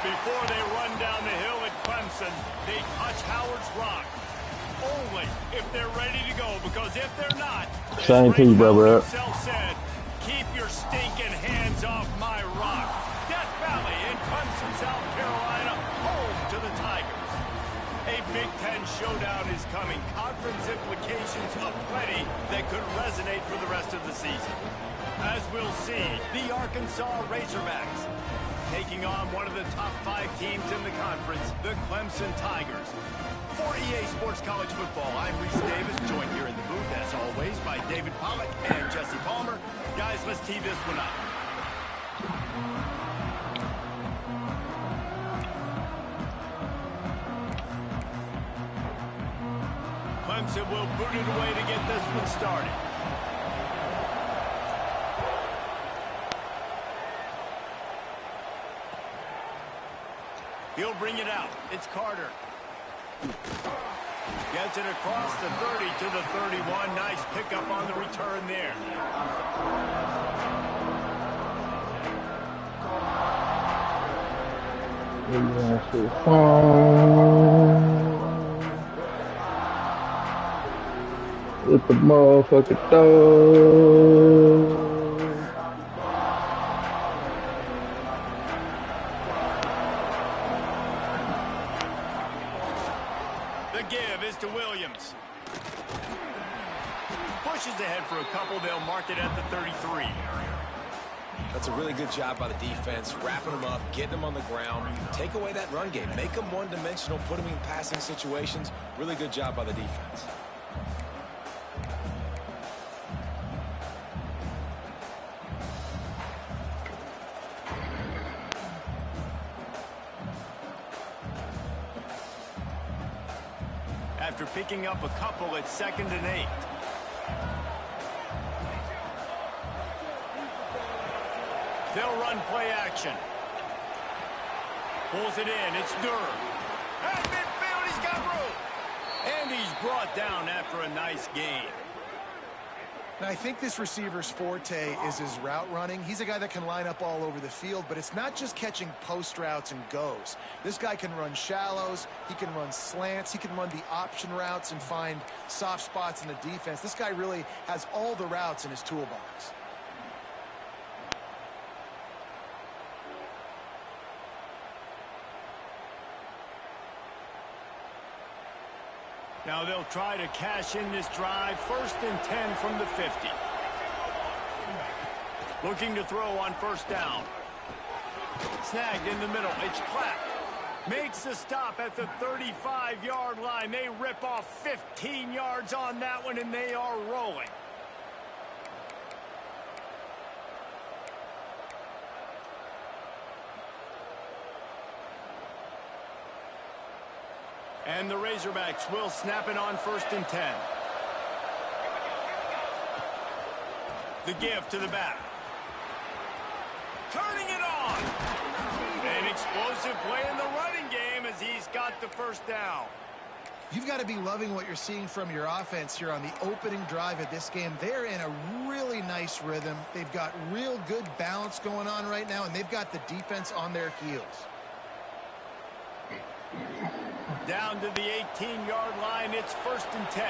Before they run down the hill at Clemson, they touch Howard's rock. Only if they're ready to go, because if they're not, same to you, brother. Himself said, keep your stinking hands off my rock. Death Valley in Clemson, South Carolina, home to the Tigers. A Big Ten showdown is coming. Conference implications aplenty that could resonate for the rest of the season. As we'll see, the Arkansas Razorbacks taking on one of the top 5 teams in the conference, the Clemson Tigers. For EA Sports College Football, I'm Reese Davis, joined here in the booth, as always, by David Pollack and Jesse Palmer. Guys, let's tee this one up. Clemson will boot it away to get this one started. He'll bring it out. It's Carter. Gets it across the 30 to the 31. Nice pickup on the return there. With the motherfucking dog. The give is to Williams. Pushes ahead for a couple. They'll mark it at the 33. That's a really good job by the defense, wrapping them up, getting them on the ground. Take away that run game. Make them one-dimensional, put them in passing situations. Really good job by the defense. After picking up a couple at 2nd and 8. They'll run play action. Pulls it in. It's Durr. At midfield, he's got room. And he's brought down after a nice gain. Now, I think this receiver's forte is his route running. He's a guy that can line up all over the field, but it's not just catching post routes and goes. This guy can run shallows, he can run slants, he can run the option routes and find soft spots in the defense. This guy really has all the routes in his toolbox. Now they'll try to cash in this drive. 1st and 10 from the 50. Looking to throw on 1st down. Snagged in the middle. It's Platt. Makes the stop at the 35-yard line. They rip off 15 yards on that one, and they are rolling. And the Razorbacks will snap it on 1st and 10. The give to the back. Turning it on. An explosive play in the running game as he's got the 1st down. You've got to be loving what you're seeing from your offense here on the opening drive of this game. They're in a really nice rhythm. They've got real good balance going on right now, and they've got the defense on their heels. Down to the 18-yard line, it's 1st and 10.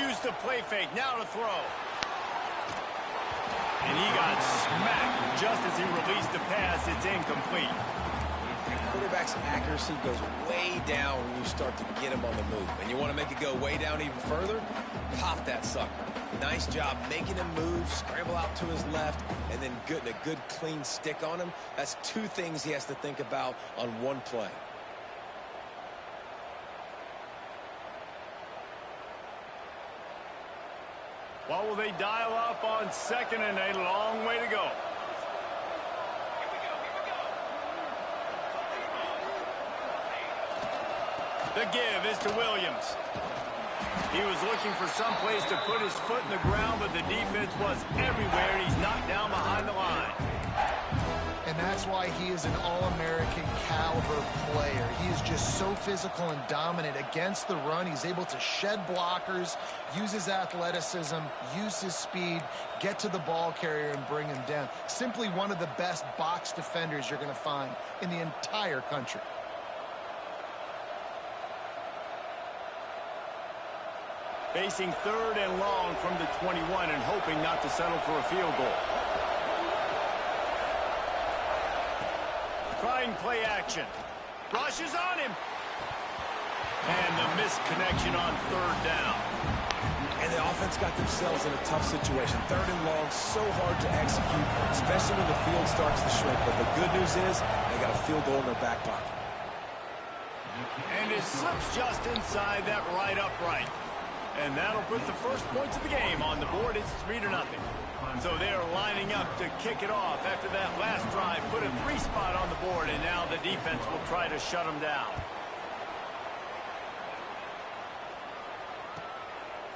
Use the play fake, now to throw. And he got smacked just as he released the pass. It's incomplete. Quarterback's accuracy goes way down when you start to get him on the move. And you want to make it go way down even further? Pop that sucker. Nice job making him move, scramble out to his left, and then getting a good clean stick on him. That's 2 things he has to think about on one play. What will they dial up on 2nd and 8? Long way to go. The give is to Williams. He was looking for some place to put his foot in the ground, but the defense was everywhere, and he's knocked down behind the line. And that's why he is an All-American caliber player. He is just so physical and dominant against the run. He's able to shed blockers, use his athleticism, use his speed, get to the ball carrier and bring him down. Simply one of the best box defenders you're going to find in the entire country. Facing 3rd and long from the 21 and hoping not to settle for a field goal. Trying play action. Rushes on him. And the misconnection on 3rd down. And the offense got themselves in a tough situation. 3rd and long, so hard to execute, especially when the field starts to shrink. But the good news is they got a field goal in their back pocket. And it slips just inside that right upright. And that'll put the first points of the game on the board. It's 3-0. So they're lining up to kick it off after that last drive. Put a 3 spot on the board, and now the defense will try to shut them down.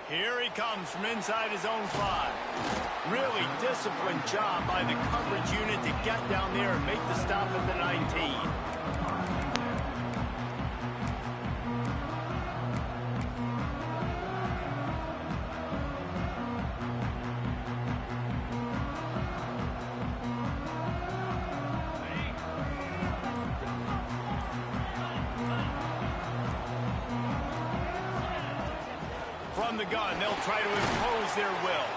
Here he comes from inside his own 5. Really disciplined job by the coverage unit to get down there and make the stop at the 19. From the gun, they'll try to impose their will.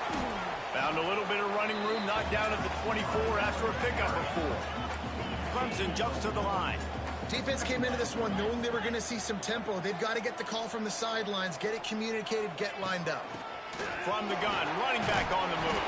Found a little bit of running room, knocked down at the 24 after a pickup of 4. Clemson jumps to the line. Defense came into this one knowing they were going to see some tempo. They've got to get the call from the sidelines, get it communicated, get lined up. From the gun, running back on the move.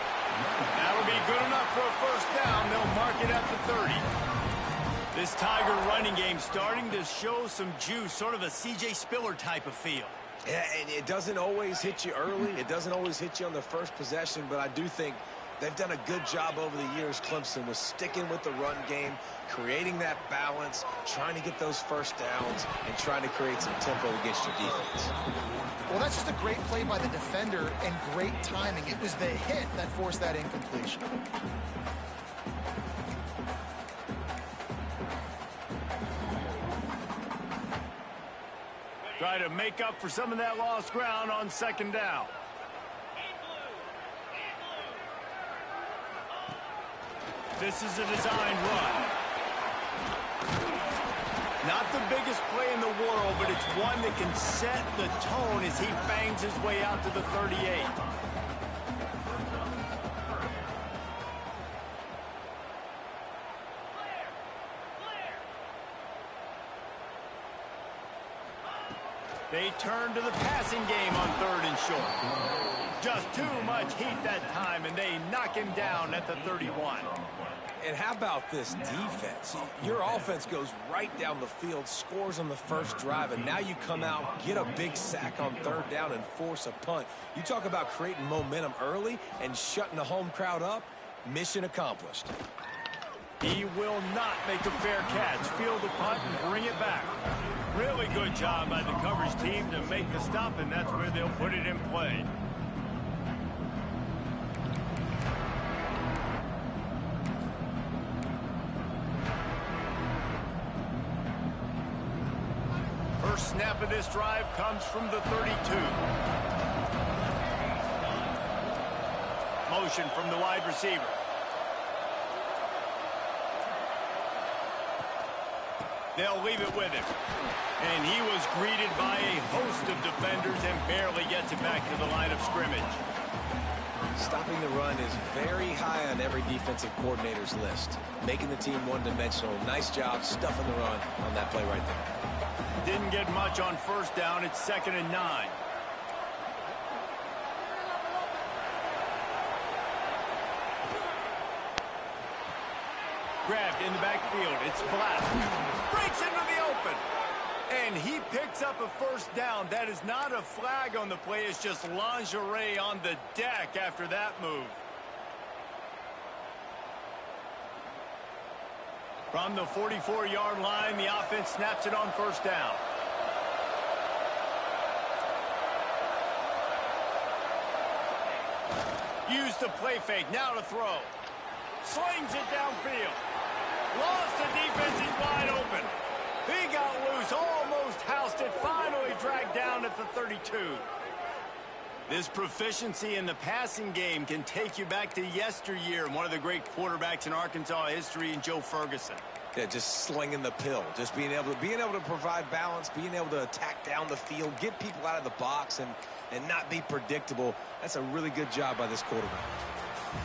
That'll be good enough for a first down. They'll mark it at the 30. This Tiger running game starting to show some juice, sort of a C.J. Spiller type of feel. Yeah, and it doesn't always hit you early. It doesn't always hit you on the first possession, but I do think they've done a good job over the years, Clemson, with sticking with the run game, creating that balance, trying to get those first downs, and trying to create some tempo against your defense. Well, that's just a great play by the defender and great timing. It was the hit that forced that incompletion. Try to make up for some of that lost ground on 2nd down. This is a designed run. Not the biggest play in the world, but it's one that can set the tone as he bangs his way out to the 38. They turn to the passing game on 3rd and short. Just too much heat that time, and they knock him down at the 31. And how about this defense? Your offense goes right down the field, scores on the first drive, and now you come out, get a big sack on 3rd down, and force a punt. You talk about creating momentum early and shutting the home crowd up. Mission accomplished. He will not make a fair catch. Field the punt and bring it back. Really good job by the coverage team to make the stop, and that's where they'll put it in play. First snap of this drive comes from the 32. Motion from the wide receiver. They'll leave it with him. And he was greeted by a host of defenders and barely gets it back to the line of scrimmage. Stopping the run is very high on every defensive coordinator's list. Making the team one-dimensional. Nice job stuffing the run on that play right there. Didn't get much on 1st down. It's 2nd and 9. Grabbed in the backfield. It's Black. Breaks into the open. And he picks up a first down. That is not a flag on the play. It's just lingerie on the deck after that move. From the 44-yard line, the offense snaps it on 1st down. Use the play fake. Now to throw. Slings it downfield. Lost the defense. He's wide open. He got loose, almost housed it, finally dragged down at the 32. This proficiency in the passing game can take you back to yesteryear, one of the great quarterbacks in Arkansas history, in Joe Ferguson. Yeah, just slinging the pill, just being able to provide balance, being able to attack down the field, get people out of the box, and not be predictable. That's a really good job by this quarterback.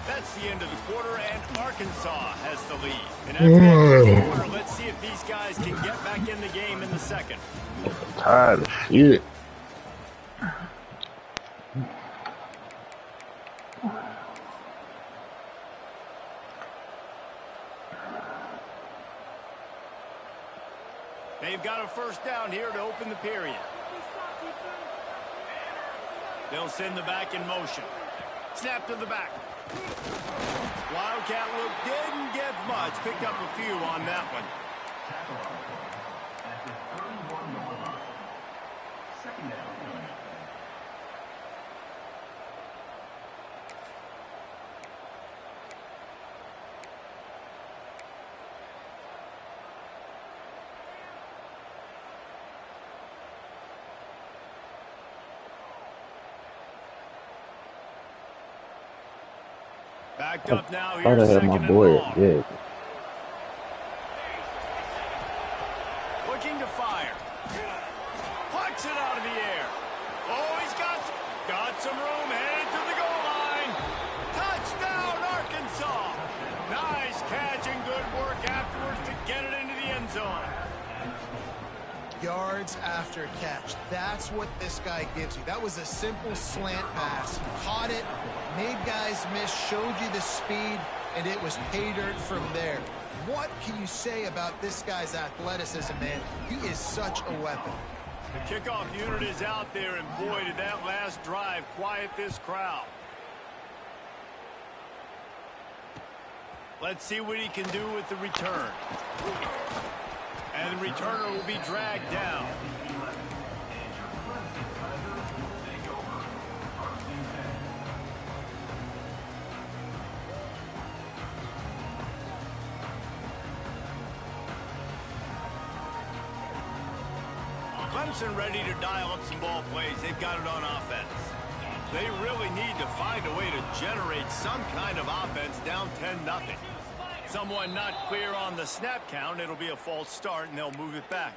That's the end of the quarter, and Arkansas has the lead. And after that first quarter, let's see if these guys can get back in the game in the second. I'm tired of shit. They've got a first down here to open the period. They'll send the back in motion. Snap to the back. Wildcat look didn't get much. Picked up a few on that one. Backed up now. I thought I Here's had second my and boy long. at Jake. Looking to fire. Pucks it out of the air. Oh, he's got some room. Headed to the goal line. Touchdown, Arkansas. Nice catch and good work afterwards to get it into the end zone. Yards after catch. That's what this guy gives you. That was a simple slant pass. Caught it, made guys miss, showed you the speed, and it was pay dirt from there. What can you say about this guy's athleticism, man? He is such a weapon. The kickoff unit is out there, and boy, did that last drive quiet this crowd. Let's see what he can do with the return. And the returner will be dragged down. Clemson ready to dial up some ball plays. They've got it on offense. They really need to find a way to generate some kind of offense down 10-0. Someone not clear on the snap count. It'll be a false start, and they'll move it back.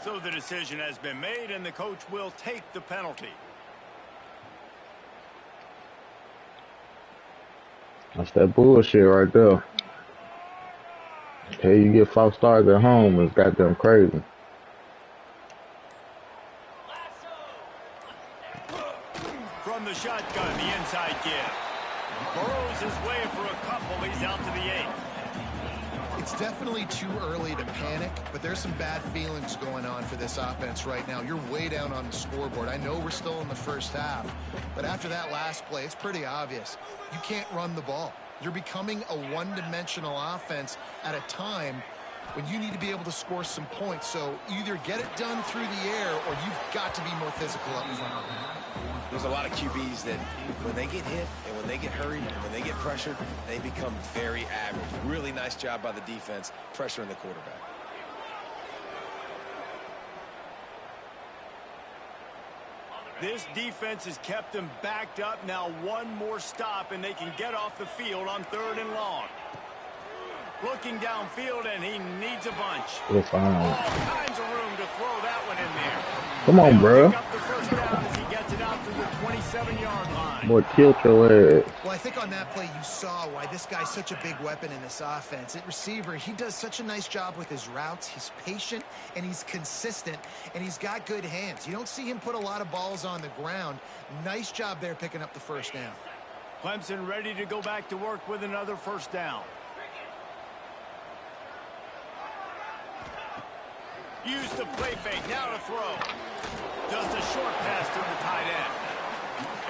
So the decision has been made, and the coach will take the penalty. That's that bullshit right there. Hey, you get false starts at home, it's goddamn crazy. From the shotgun, the inside give. Burrows is way for a couple. He's out to the 8. It's definitely too early to panic, but there's some bad feelings going on for this offense right now. You're way down on the scoreboard. I know we're still in the first half, but after that last play, it's pretty obvious. You can't run the ball. You're becoming a one-dimensional offense at a time when you need to be able to score some points. So either get it done through the air or you've got to be more physical up front. There's a lot of QBs that when they get hit and when they get hurried and when they get pressured, they become very average. Really nice job by the defense pressuring the quarterback. This defense has kept them backed up. Now one more stop, and they can get off the field on 3rd and long. Looking downfield, and he needs a bunch. We're fine. All kinds of room to throw that one in there. Come on, bro. Pick up the first down as he gets it out to the 27-yard line. Boy, tilt your ass. Well, I think on that play you saw why this guy's such a big weapon in this offense. At receiver, he does such a nice job with his routes. He's patient, and he's consistent, and he's got good hands. You don't see him put a lot of balls on the ground. Nice job there picking up the first down. Clemson ready to go back to work with another first down. Use the play fake, now to throw. Just a short pass to the tight end.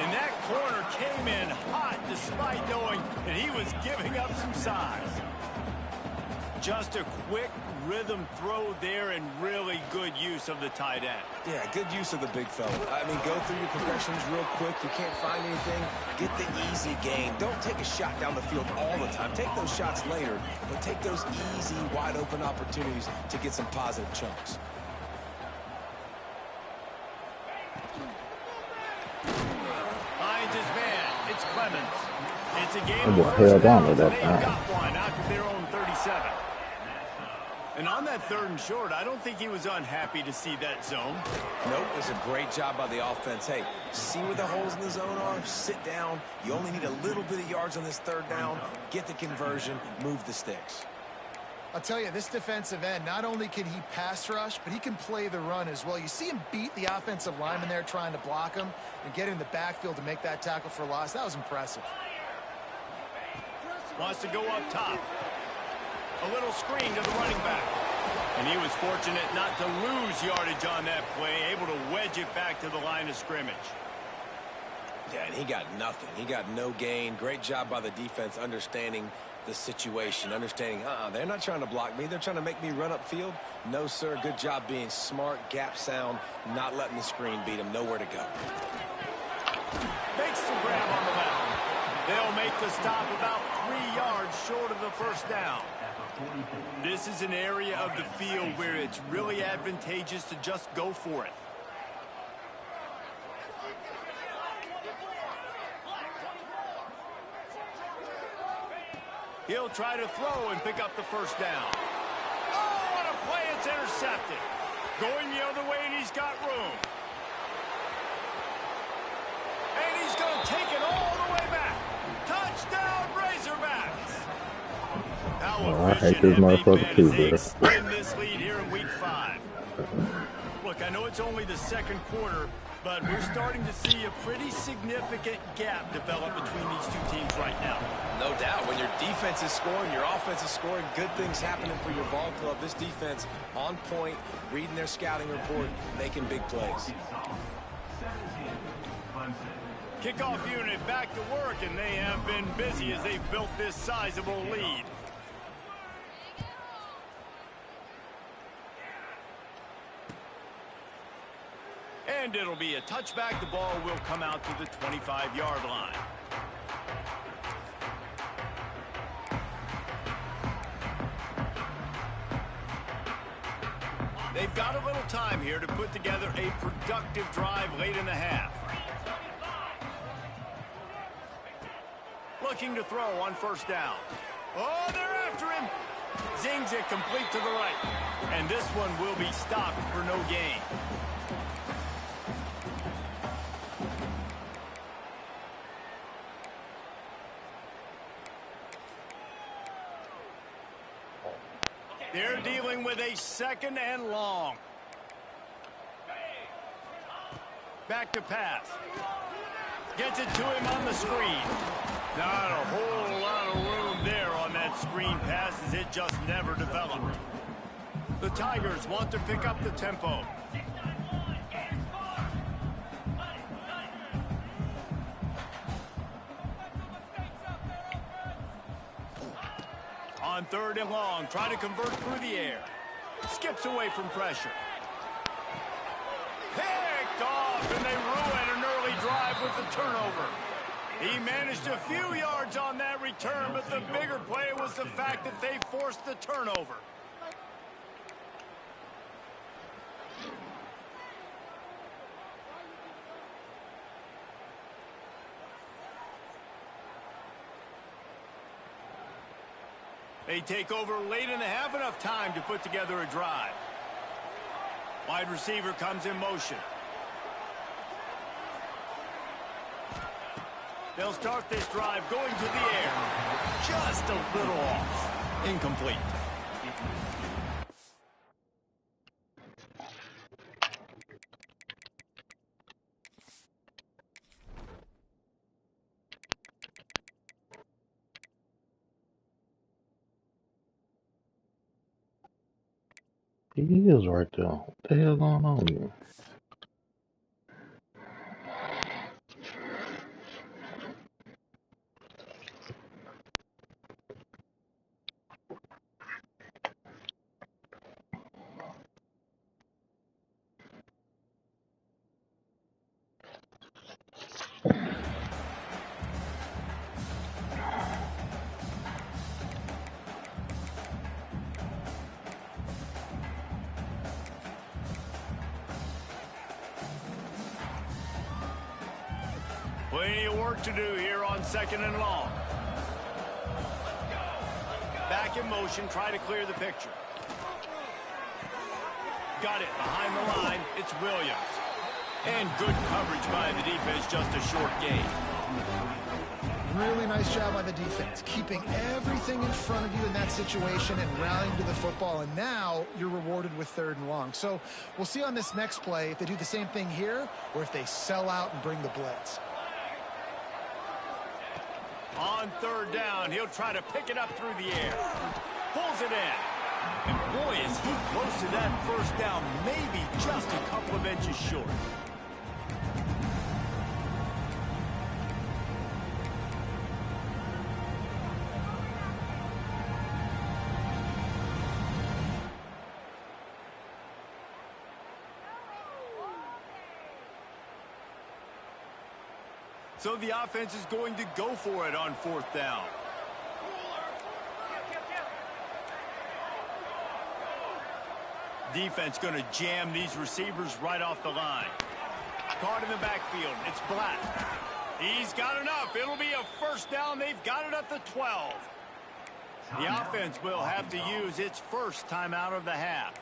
And that corner came in hot despite knowing that he was giving up some size. Just a quick rhythm throw there and really good use of the tight end. Yeah, good use of the big fella. I mean, go through your progressions real quick. You can't find anything. Get the easy gain. Don't take a shot down the field all the time. Take those shots later, but take those easy, wide-open opportunities to get some positive chunks. Finds his man. It's Clemson. It's a game Oh, of hell first down downs, to and that they've time. got one out to their own 37. And on that 3rd and short, I don't think he was unhappy to see that zone. Nope, it was a great job by the offense. Hey, see where the holes in the zone are? Sit down. You only need a little bit of yards on this 3rd down. Get the conversion. Move the sticks. I'll tell you, this defensive end, not only can he pass rush, but he can play the run as well. You see him beat the offensive lineman there trying to block him and get in the backfield to make that tackle for loss. That was impressive. Wants to go up top. A little screen to the running back. And he was fortunate not to lose yardage on that play, able to wedge it back to the line of scrimmage. Yeah, and he got nothing. He got no gain. Great job by the defense understanding the situation, understanding, they're not trying to block me. They're trying to make me run upfield. No, sir. Good job being smart, gap sound, not letting the screen beat him. Nowhere to go. Makes the grab on the left. They'll make the stop about 3 yards short of the first down. This is an area of the field where it's really advantageous to just go for it. He'll try to throw and pick up the first down. Oh, what a play. It's intercepted. Going the other way, and he's got room. And he's going to take it all the way back. Touchdown, Razorbacks. How Oh, I hate efficient this have they motherfucker been too, as they bro. extend this lead here in Week 5. Look, I know it's only the 2nd quarter, but we're starting to see a pretty significant gap develop between these two teams right now. No doubt. When your defense is scoring, your offense is scoring, good things happening for your ball club. This defense on point, reading their scouting report, making big plays. Kickoff unit back to work, and they have been busy as they've built this sizable lead. And it'll be a touchback. The ball will come out to the 25-yard line. They've got a little time here to put together a productive drive late in the half. Looking to throw on first down. Oh, they're after him. Zings it complete to the right. And this one will be stopped for no gain. They're dealing with a 2nd and long. Back to pass. Gets it to him on the screen. Not a whole lot of room there on that screen pass as it just never developed. The Tigers want to pick up the tempo. On 3rd and long, try to convert through the air. Skips away from pressure. Picked off, and they ruin an early drive with the turnover. He managed a few yards on that return, but the bigger play was the fact that they forced the turnover. They take over late in the half, enough time to put together a drive. Wide receiver comes in motion. They'll start this drive going to the air. Just a little off. Incomplete. He is right there. What the hell going on here? Plenty of work to do here on 2nd and long. Back in motion, try to clear the picture. Got it behind the line. It's Williams. And good coverage by the defense, just a short gain. Really nice job by the defense, keeping everything in front of you in that situation and rallying to the football. And now you're rewarded with 3rd and long. So we'll see on this next play if they do the same thing here or if they sell out and bring the blitz. On 3rd down, he'll try to pick it up through the air. Pulls it in. And boy, is he close to that 1st down, maybe just a couple of inches short. So the offense is going to go for it on 4th down. Defense going to jam these receivers right off the line. Caught in the backfield. It's Black. He's got enough. It'll be a 1st down. They've got it at the 12. The offense will have to use its 1st timeout of the half.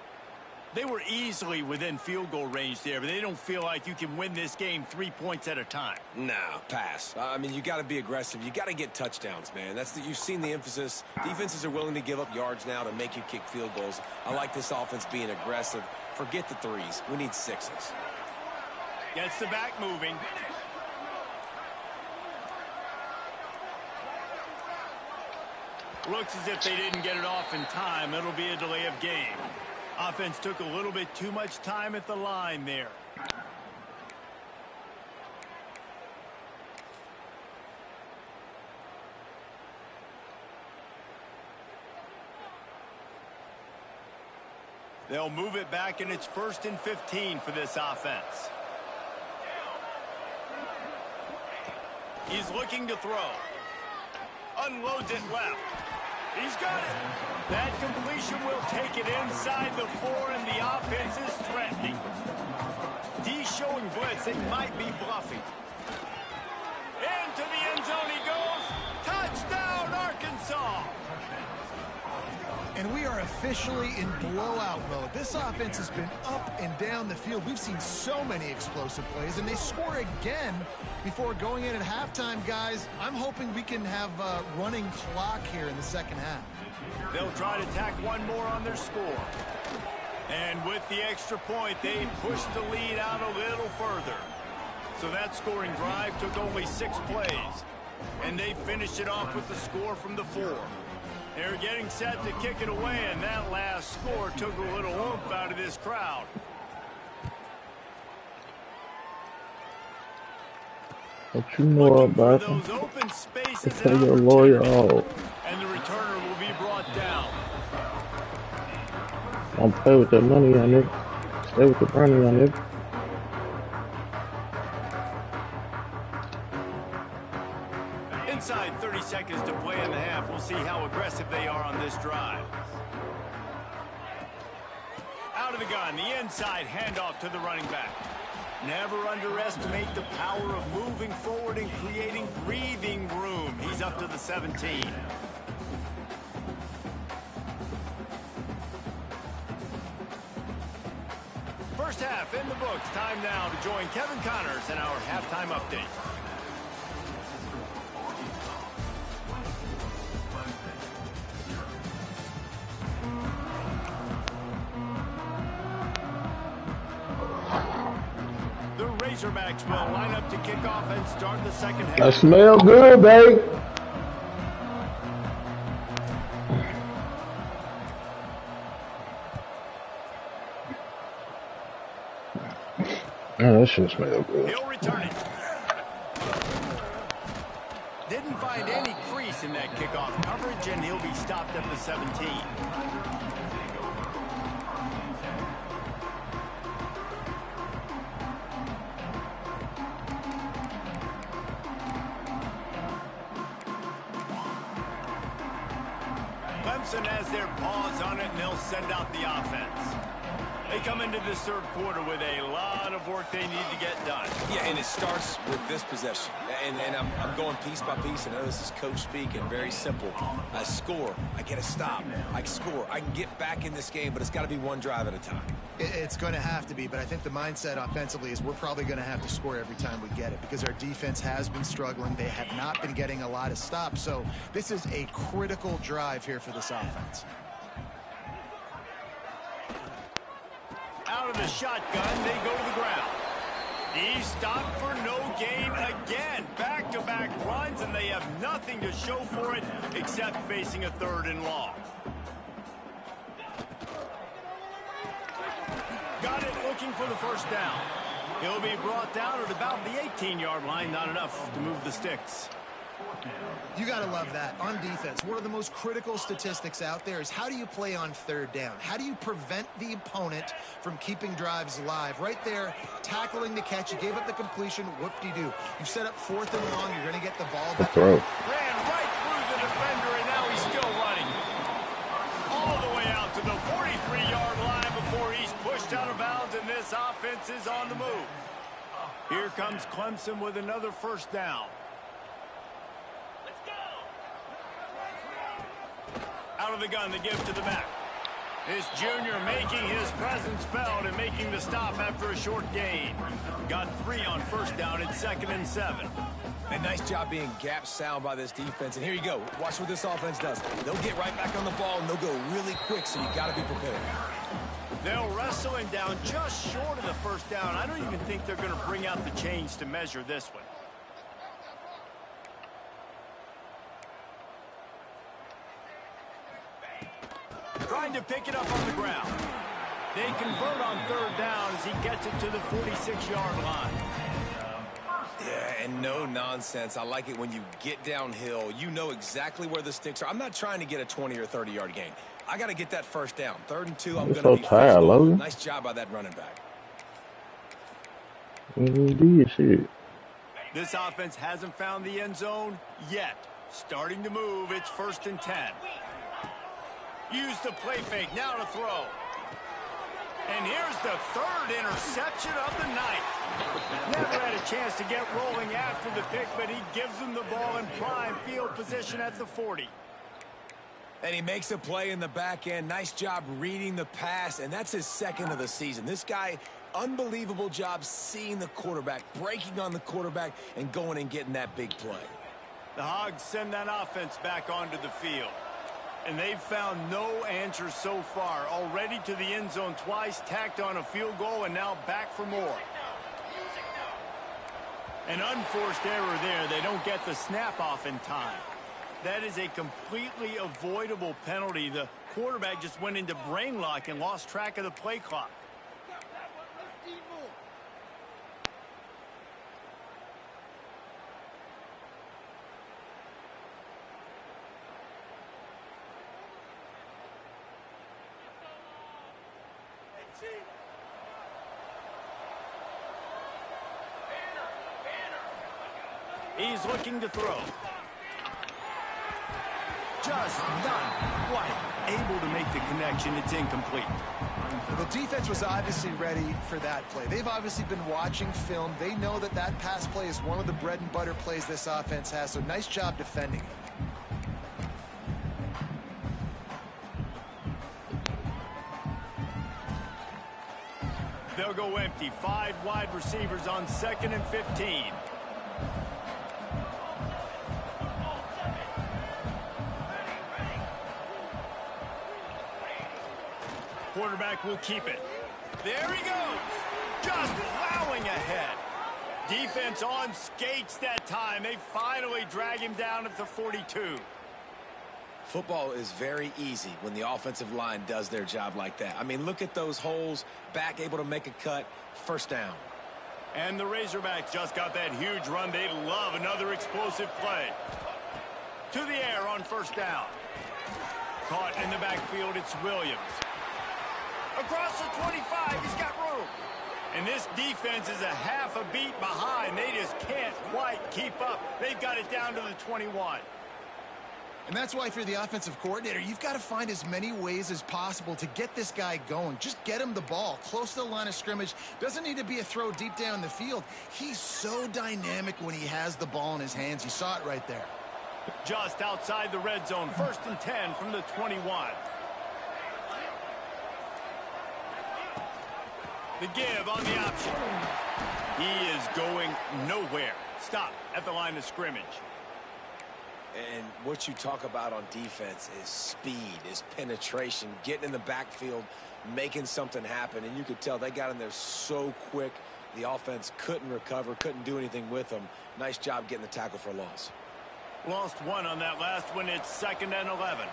They were easily within field goal range there, but they don't feel like you can win this game 3 points at a time. No, pass. I mean, you got to be aggressive. You got to get touchdowns, man. You've seen the emphasis. Defenses are willing to give up yards now to make you kick field goals. I like this offense being aggressive. Forget the 3s. We need 6s. Gets the back moving. Looks as if they didn't get it off in time. It'll be a delay of game. Offense took a little bit too much time at the line there. They'll move it back, and it's 1st and 15 for this offense. He's looking to throw. Unloads it left. He's got it. That completion will take it inside the 4, and the offense is threatening. D showing blitz. They might be bluffing. Into the end zone he goes. Touchdown, Arkansas. And we are officially in blowout mode. This offense has been up and down the field. We've seen so many explosive plays, and they score again before going in at halftime, guys. I'm hoping we can have a running clock here in the 2nd half. They'll try to tack one more on their score. And with the extra point, they push the lead out a little further. So that scoring drive took only 6 plays. And they finished it off with the score from the 4. They're getting set to kick it away, and that last score took a little oomph out of this crowd. What you know about them? Those open spaces It's like your lawyer out. and the returner will be brought down. Don't play with that money on it. Stay with the money on it. Inside 30 seconds to play in the half. We'll see how aggressive they are on this drive. Out of the gun, the inside handoff to the running back. Never underestimate the power of moving forward and creating breathing room. He's up to the 17. First half in the books. Time now to join Kevin Connors in our halftime update. Razorbacks will line up to kick off and start the 2nd half. I smell good, babe. Oh, that shit smell good. He'll return it. Didn't find any crease in that kickoff coverage, and he'll be stopped at the 17. Clemson has their paws on it, and they'll send out the offense. They come into this third quarter with a lot of work they need to get done. Yeah, and it starts with this possession. And I'm going piece by piece. I know this is coach speak and very simple. I score. I get a stop. I score. I can get back in this game, but it's got to be one drive at a time. It's going to have to be, but I think the mindset offensively is we're probably going to have to score every time we get it because our defense has been struggling. They have not been getting a lot of stops, so this is a critical drive here for this offense. Out of the shotgun, they go to the ground. He's stopped for no gain again. Back-to-back runs, and they have nothing to show for it except facing a 3rd and long. Got it, looking for the first down. He'll be brought down at about the 18-yard line. Not enough to move the sticks. You got to love that. On defense, one of the most critical statistics out there is how do you play on 3rd down? How do you prevent the opponent from keeping drives alive? Right there, tackling the catch. You gave up the completion. Whoop-de-doo. You set up 4th and long. You're going to get the ball back. Throw. Ran right through the defender, and now he's still running. All the way out to the 43-yard line before he's pushed out of bounds, and this offense is on the move. Here comes Clemson with another first down. Out of the gun, the give to the back. This junior making his presence felt and making the stop after a short gain. Got 3 on first down at 2nd and 7. A nice job being gap sound by this defense. And here you go. Watch what this offense does. They'll get right back on the ball, and they'll go really quick, so you got to be prepared. They'll wrestle him down just short of the first down. I don't even think they're going to bring out the chains to measure this one. Trying to pick it up on the ground. They convert on 3rd down as he gets it to the 46-yard line. Yeah, and no nonsense. I like it when you get downhill. You know exactly where the sticks are. I'm not trying to get a 20 or 30-yard gain. I got to get that first down. 3rd and 2, I'm going to be tired, Logan. Nice job by that running back. Indeed, shit. This offense hasn't found the end zone yet. Starting to move. It's 1st and 10. Use the play fake, now to throw. And here's the 3rd interception of the night. Never had a chance to get rolling after the pick, but he gives them the ball in prime field position at the 40. And he makes a play in the back end. Nice job reading the pass, and that's his 2nd of the season. This guy, unbelievable job seeing the quarterback, breaking on the quarterback, and going and getting that big play. The Hogs send that offense back onto the field. And they've found no answer so far. Already to the end zone twice, tacked on a field goal, and now back for more. An unforced error there. They don't get the snap off in time. That is a completely avoidable penalty. The quarterback just went into brain lock and lost track of the play clock. He's looking to throw. Just not quite able to make the connection. It's incomplete. The defense was obviously ready for that play. They've obviously been watching film. They know that that pass play is one of the bread and butter plays this offense has, so nice job defending it. They'll go empty. 5 wide receivers on 2nd and 15. Quarterback will keep it. There he goes. Just plowing ahead. Defense on skates that time. They finally drag him down at the 42. Football is very easy when the offensive line does their job like that. I mean, look at those holes. Back able to make a cut. First down. And the Razorbacks just got that huge run. They love another explosive play. To the air on first down. Caught in the backfield, it's Williams. Across the 25, he's got room. And this defense is a half a beat behind. They just can't quite keep up. They've got it down to the 21. And that's why if you're the offensive coordinator, you've got to find as many ways as possible to get this guy going. Just get him the ball close to the line of scrimmage. Doesn't need to be a throw deep down the field. He's so dynamic when he has the ball in his hands. You saw it right there. Just outside the red zone, 1st and 10 from the 21. The give on the option. He is going nowhere. Stop at the line of scrimmage. And what you talk about on defense is speed, is penetration, getting in the backfield, making something happen. And you could tell they got in there so quick. The offense couldn't recover, couldn't do anything with them. Nice job getting the tackle for a loss. Lost one on that last one. It's 2nd and 11.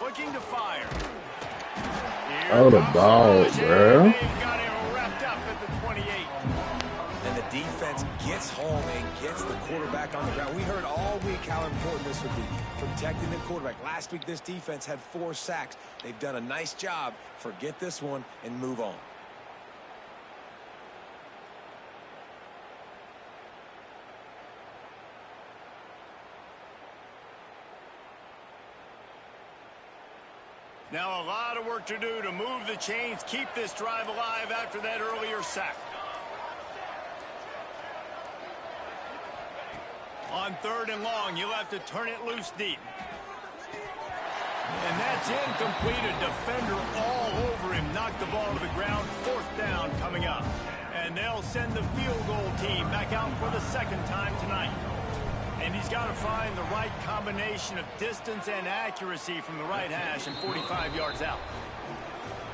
Looking to fire. Oh, the ball, bro. They've got it wrapped up at the 28. And the defense gets home and gets the quarterback on the ground. We heard all week how important this would be, protecting the quarterback. Last week, this defense had 4 sacks. They've done a nice job. Forget this one and move on. Now a lot of work to do to move the chains, keep this drive alive after that earlier sack. On 3rd and long, you'll have to turn it loose deep. And that's incomplete. A defender all over him. Knocked the ball to the ground. 4th down coming up. And they'll send the field goal team back out for the 2nd time tonight. And he's got to find the right combination of distance and accuracy from the right hash and 45 yards out.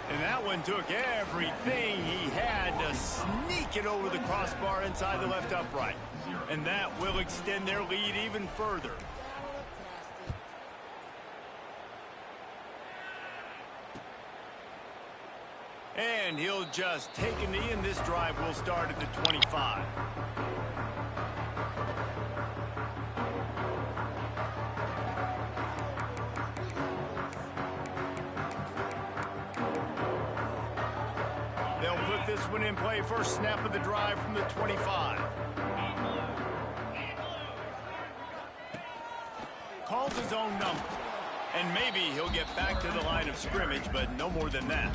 And that one took everything he had to sneak it over the crossbar inside the left upright. And that will extend their lead even further. And he'll just take a knee, and this drive will start at the 25. They'll put this one in play. First snap of the drive from the 25. Calls his own number. And maybe he'll get back to the line of scrimmage, but no more than that.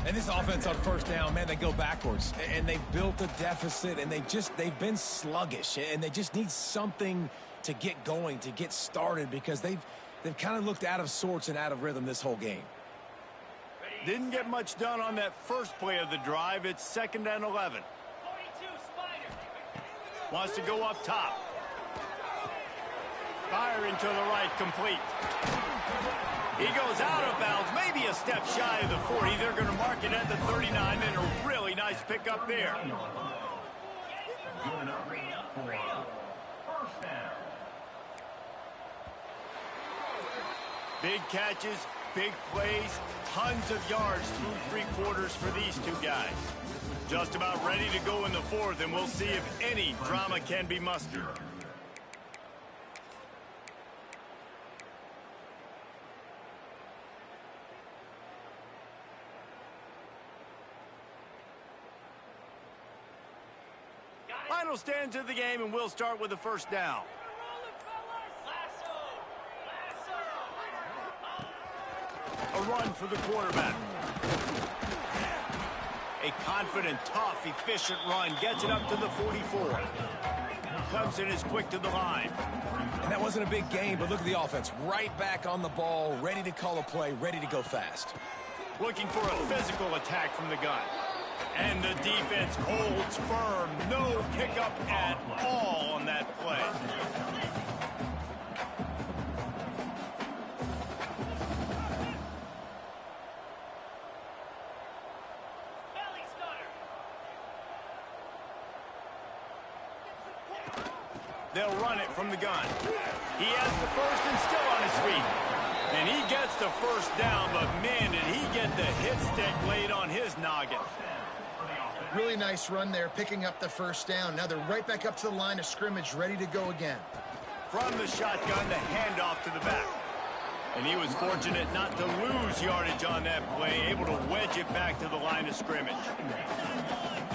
And this offense on 1st down, man, they go backwards. And they've built a deficit, and they've been sluggish. And they just need something to get going, to get started, because they've kind of looked out of sorts and out of rhythm this whole game. Didn't get much done on that first play of the drive. It's 2nd and 11. Wants to go up top. Firing to the right, complete. He goes out of bounds, maybe a step shy of the 40. They're going to mark it at the 39, and a really nice pickup there. Big catches, big plays, tons of yards through 3 quarters for these two guys. Just about ready to go in the 4th, and we'll see if any drama can be mustered. Final stands of the game, and we'll start with the 1st down. A run for the quarterback. A confident, tough, efficient run. Gets it up to the 44. Clemson is quick to the line. And that wasn't a big game, but look at the offense. Right back on the ball, ready to call a play, ready to go fast. Looking for a physical attack from the gun. And the defense holds firm. No pickup at all on that play. They'll run it from the gun. He has the 1st and still on his feet. And he gets the 1st down, but man, did he get the hit stick laid on his noggin. Really nice run there, picking up the 1st down. Now they're right back up to the line of scrimmage, ready to go again. From the shotgun, the handoff to the back. And he was fortunate not to lose yardage on that play, able to wedge it back to the line of scrimmage.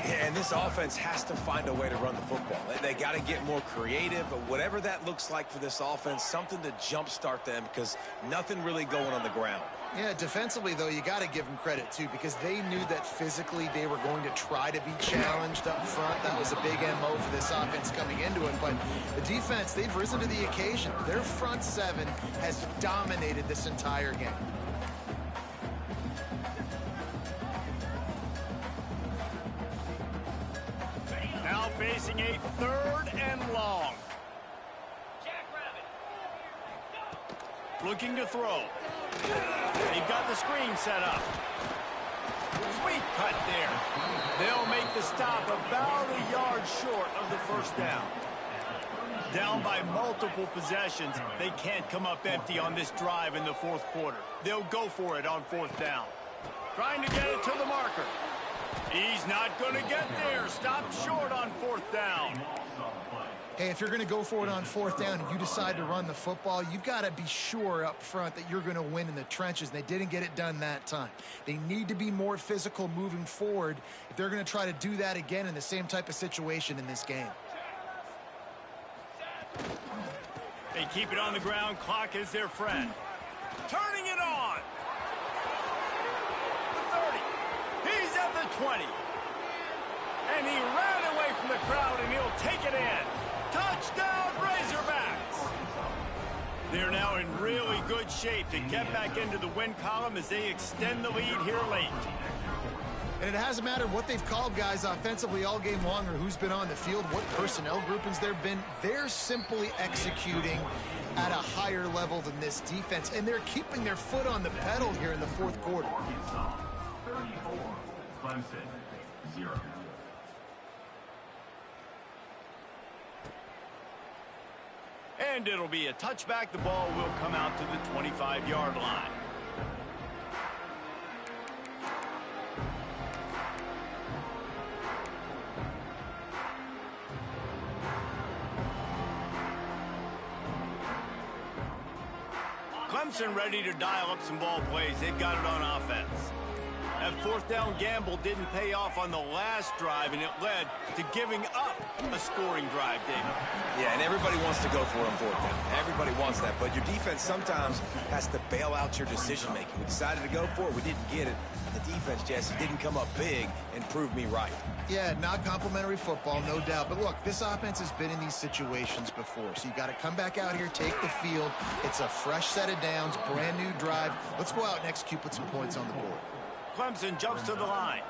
Yeah, and this offense has to find a way to run the football. They got to get more creative, but whatever that looks like for this offense, something to jumpstart them because nothing really going on the ground. Yeah, defensively, though, you got to give them credit, too, because they knew that physically they were going to try to be challenged up front. That was a big MO for this offense coming into it. But the defense, they've risen to the occasion. Their front seven has dominated this entire game. Now facing a 3rd and long. Looking to throw. They've got the screen set up. Sweet cut there. They'll make the stop about a yard short of the first down. Down by multiple possessions, they can't come up empty on this drive in the 4th quarter. They'll go for it on 4th down. Trying to get it to the marker. He's not going to get there. Stopped short on 4th down. Hey, if you're going to go for it on 4th down and you decide to run the football, you've got to be sure up front that you're going to win in the trenches. They didn't get it done that time. They need to be more physical moving forward if they're going to try to do that again in the same type of situation in this game. They keep it on the ground. Clock is their friend. Turning it on. The 30. He's at the 20. And he ran away from the crowd, and he'll take it in. Touchdown, Razorbacks! They're now in really good shape to get back into the win column as they extend the lead here late. And it hasn't mattered what they've called guys offensively all game long or who's been on the field, what personnel groupings there have been. They're simply executing at a higher level than this defense, and they're keeping their foot on the pedal here in the 4th quarter. 34, Clemson, 0. And it'll be a touchback. The ball will come out to the 25-yard line. Clemson ready to dial up some ball plays. They've got it on offense. That 4th down gamble didn't pay off on the last drive, and it led to giving up a scoring drive, David. Yeah, and everybody wants to go for it on 4th down. Everybody wants that, but your defense sometimes has to bail out your decision-making. We decided to go for it. We didn't get it. The defense, Jesse, didn't come up big and prove me right. Yeah, not complimentary football, no doubt. But look, this offense has been in these situations before. So you got to come back out here, take the field. It's a fresh set of downs, brand new drive. Let's go out and execute, put some points on the board. Clemson jumps to the line.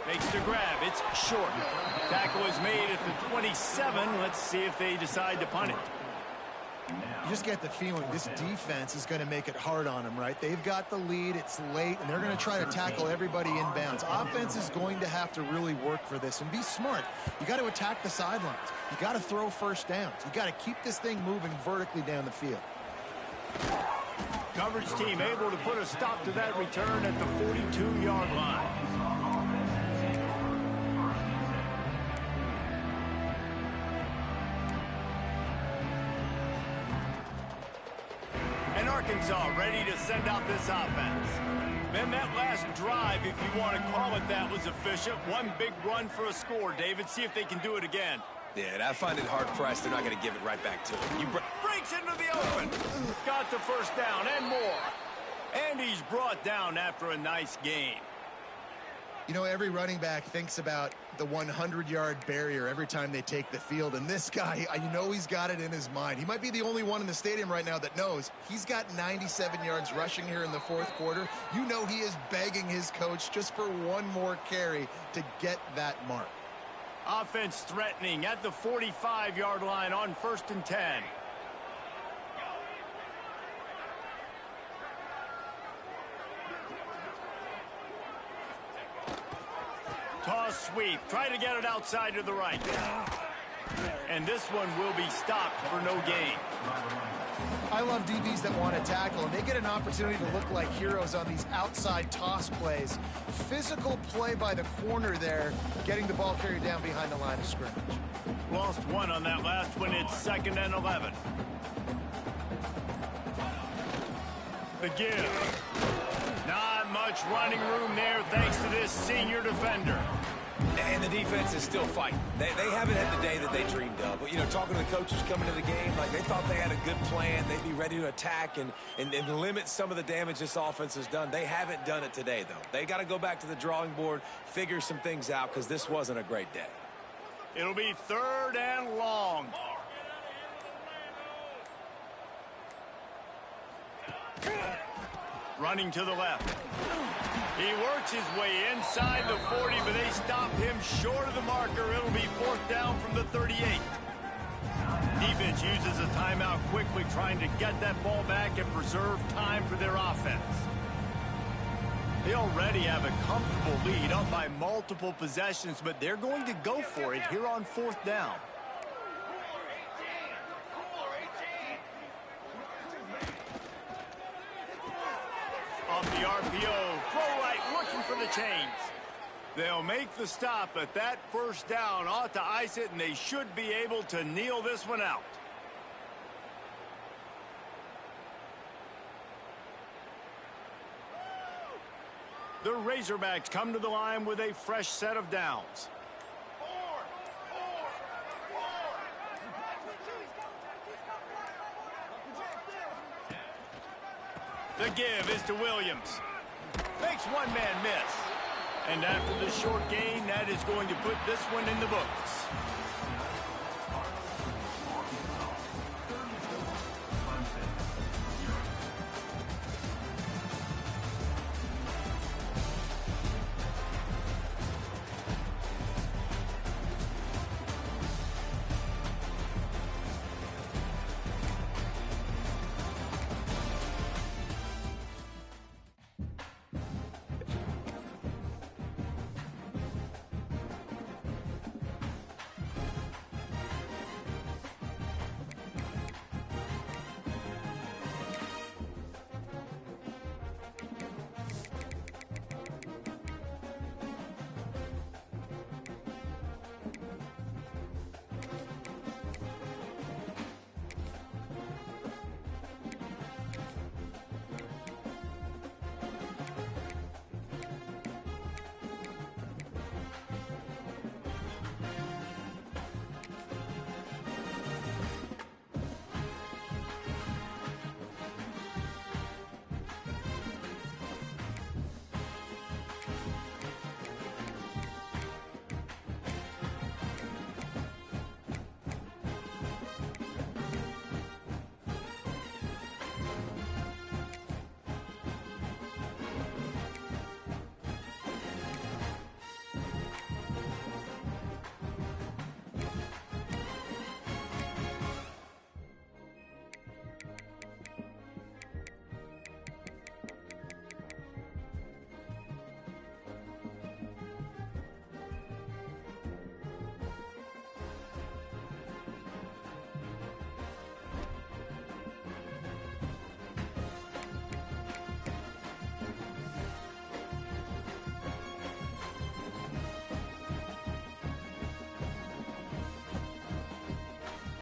Makes the grab. It's short. Tackle is made at the 27. Let's see if they decide to punt it. You just get the feeling this defense is going to make it hard on them, right? They've got the lead. It's late, and they're going to try to tackle everybody inbounds. Offense is going to have to really work for this and be smart. You got to attack the sidelines. You got to throw first downs. You got to keep this thing moving vertically down the field. Coverage team able to put a stop to that return at the 42-yard line. And Arkansas ready to send out this offense. Man, that last drive, if you want to call it that, was efficient. One big run for a score, David. See if they can do it again. Yeah, and I find it hard-pressed. They're not going to give it right back to him. Breaks into the open. Got the first down and more. And he's brought down after a nice gain. You know, every running back thinks about the 100-yard barrier every time they take the field. And this guy, you know he's got it in his mind. He might be the only one in the stadium right now that knows he's got 97 yards rushing here in the 4th quarter. You know he is begging his coach just for one more carry to get that mark. Offense threatening at the 45-yard line on 1st and 10. Toss sweep. Try to get it outside to the right. And this one will be stopped for no gain. I love DBs that want to tackle, and they get an opportunity to look like heroes on these outside toss plays. Physical play by the corner there, getting the ball carried down behind the line of scrimmage. Lost one on that last one. It's 2nd and 11. The give. Not much running room there thanks to this senior defender. And the defense is still fighting. They haven't had the day that they dreamed of. But, you know, talking to the coaches coming to the game, like they thought they had a good plan. They'd be ready to attack and limit some of the damage this offense has done. They haven't done it today, though. They got to go back to the drawing board, figure some things out, because this wasn't a great day. It'll be 3rd and long. Running to the left. He works his way inside the 40, but they stop him short of the marker. It'll be 4th down from the 38. Defense uses a timeout quickly, trying to get that ball back and preserve time for their offense. They already have a comfortable lead, up by multiple possessions, but they're going to go for it here on 4th down. Off the RPO, throw right, looking for the chains. They'll make the stop, but that 1st down ought to ice it, and they should be able to kneel this one out. The Razorbacks come to the line with a fresh set of downs. The give is to Williams. Makes one man miss. And after the short gain, that is going to put this one in the books.